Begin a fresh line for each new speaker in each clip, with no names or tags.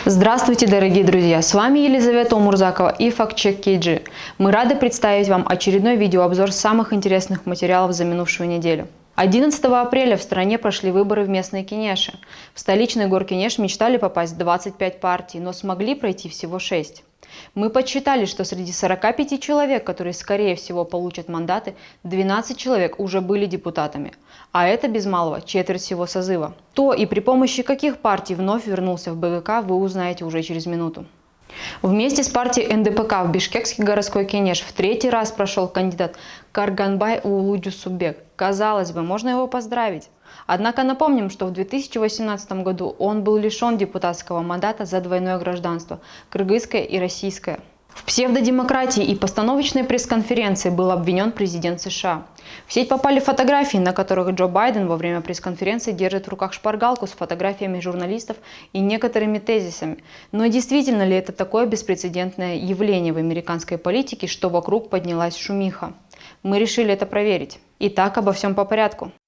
Здравствуйте, дорогие друзья! С вами Елизавета Умурзакова и Фактчек KG. Мы рады представить вам очередной видеообзор самых интересных материалов за минувшую неделю. 11 апреля в стране прошли выборы в местной Кенеше. В столичный Гор-Кенеш мечтали попасть 25 партий, но смогли пройти всего 6. Мы подсчитали, что среди 45 человек, которые скорее всего получат мандаты, 12 человек уже были депутатами. А это без малого четверть всего созыва. То и при помощи каких партий вновь вернулся в БГК, вы узнаете уже через минуту. Вместе с партией НДПК в Бишкекский городской Кенеш в третий раз прошел кандидат Карганбай Уулудюсубек. Казалось бы, можно его поздравить. Однако напомним, что в 2018 году он был лишен депутатского мандата за двойное гражданство – кыргызское и российское. В псевдодемократии и постановочной пресс-конференции был обвинен президент США. В сеть попали фотографии, на которых Джо Байден во время пресс-конференции держит в руках шпаргалку с фотографиями журналистов и некоторыми тезисами. Но действительно ли это такое беспрецедентное явление в американской политике, что вокруг поднялась шумиха? Мы решили это проверить. Итак, обо всем по порядку. –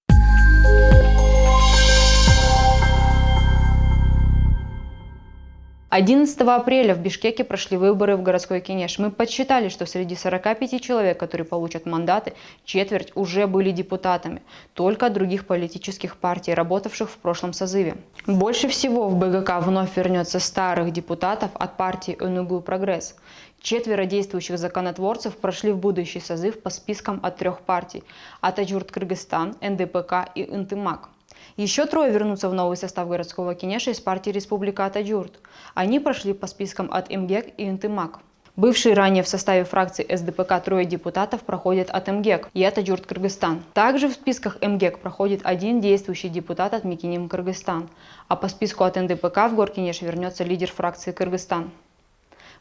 11 апреля в Бишкеке прошли выборы в городской Кенеш. Мы подсчитали, что среди 45 человек, которые получат мандаты, четверть уже были депутатами, только от других политических партий, работавших в прошлом созыве. Больше всего в БГК вновь вернется старых депутатов от партии ОНУГУ «Прогресс». Четверо действующих законотворцев прошли в будущий созыв по спискам от 3 партий – Атаджурт Кыргызстан, НДПК и Ынтымак. Еще трое вернутся в новый состав городского Кенеша из партии Республика Атаджурт. Они прошли по спискам от МГЕК и Ынтымак. Бывшие ранее в составе фракции СДПК трое депутатов проходят от МГЕК и Атаджурт Кыргызстан. Также в списках МГЕК проходит один действующий депутат от Микиним Кыргызстан, а по списку от НДПК в Гор-Кенеш вернется лидер фракции Кыргызстан.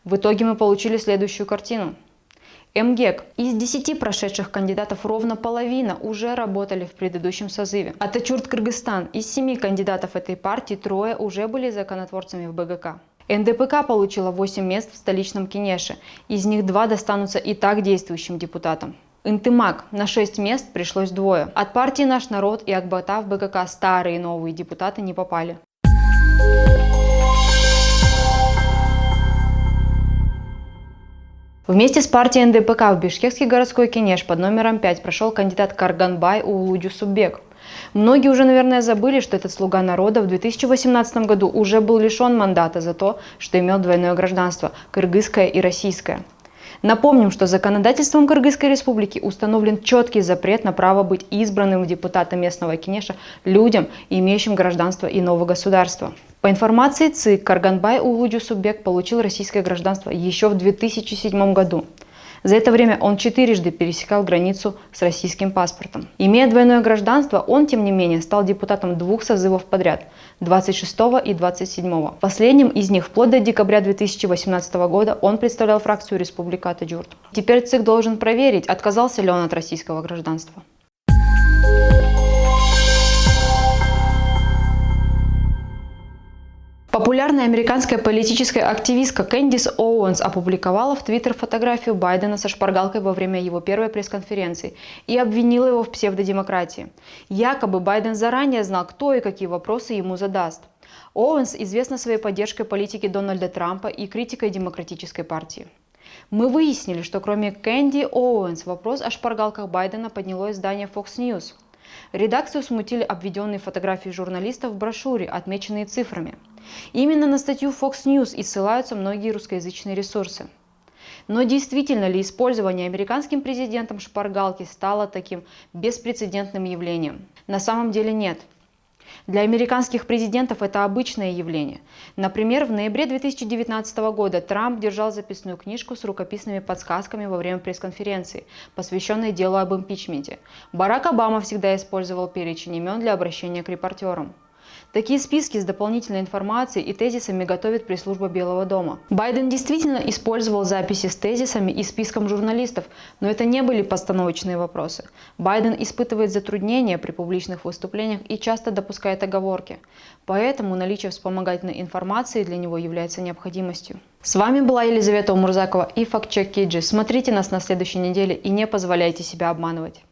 В итоге мы получили следующую картину. МГЕК. Из 10 прошедших кандидатов ровно половина уже работали в предыдущем созыве. Атаджурт Кыргызстан. Из 7 кандидатов этой партии трое уже были законотворцами в БГК. НДПК получила 8 мест в столичном Кенеше. Из них 2 достанутся и так действующим депутатам. Ынтымак. На 6 мест пришлось 2. От партии «Наш народ» и Акбата в БГК старые и новые депутаты не попали. Вместе с партией НДПК в Бишкекский городской Кенеш под номером 5 прошел кандидат Карганбай Уулудюсубек. Многие уже, наверное, забыли, что этот слуга народа в 2018 году уже был лишен мандата за то, что имел двойное гражданство – кыргызское и российское. Напомним, что законодательством Кыргызской республики установлен четкий запрет на право быть избранным в депутаты местного Кенеша людям, имеющим гражданство иного государства. По информации ЦИК, Карганбай Уулудюсубек получил российское гражданство еще в 2007 году. За это время он 4-жды пересекал границу с российским паспортом. Имея двойное гражданство, он, тем не менее, стал депутатом 2 созывов подряд – 26-го и 27-го. Последним из них вплоть до декабря 2018 года он представлял фракцию Республика Атаджурт. Теперь ЦИК должен проверить, отказался ли он от российского гражданства. Популярная американская политическая активистка Кэндис Оуэнс опубликовала в Твиттер фотографию Байдена со шпаргалкой во время его первой пресс-конференции и обвинила его в псевдодемократии. Якобы Байден заранее знал, кто и какие вопросы ему задаст. Оуэнс известна своей поддержкой политики Дональда Трампа и критикой демократической партии. Мы выяснили, что кроме Кэнди Оуэнс вопрос о шпаргалках Байдена подняло издание Fox News. Редакцию смутили обведенные фотографии журналистов в брошюре, отмеченные цифрами. Именно на статью Fox News и ссылаются многие русскоязычные ресурсы. Но действительно ли использование американским президентом шпаргалки стало таким беспрецедентным явлением? На самом деле нет. Для американских президентов это обычное явление. Например, в ноябре 2019 года Трамп держал записную книжку с рукописными подсказками во время пресс-конференции, посвященной делу об импичменте. Барак Обама всегда использовал перечень имен для обращения к репортерам. Такие списки с дополнительной информацией и тезисами готовит пресс-служба Белого дома. Байден действительно использовал записи с тезисами и списком журналистов, но это не были постановочные вопросы. Байден испытывает затруднения при публичных выступлениях и часто допускает оговорки. Поэтому наличие вспомогательной информации для него является необходимостью. С вами была Елизавета Умурзакова и Фактчек KG. Смотрите нас на следующей неделе и не позволяйте себя обманывать.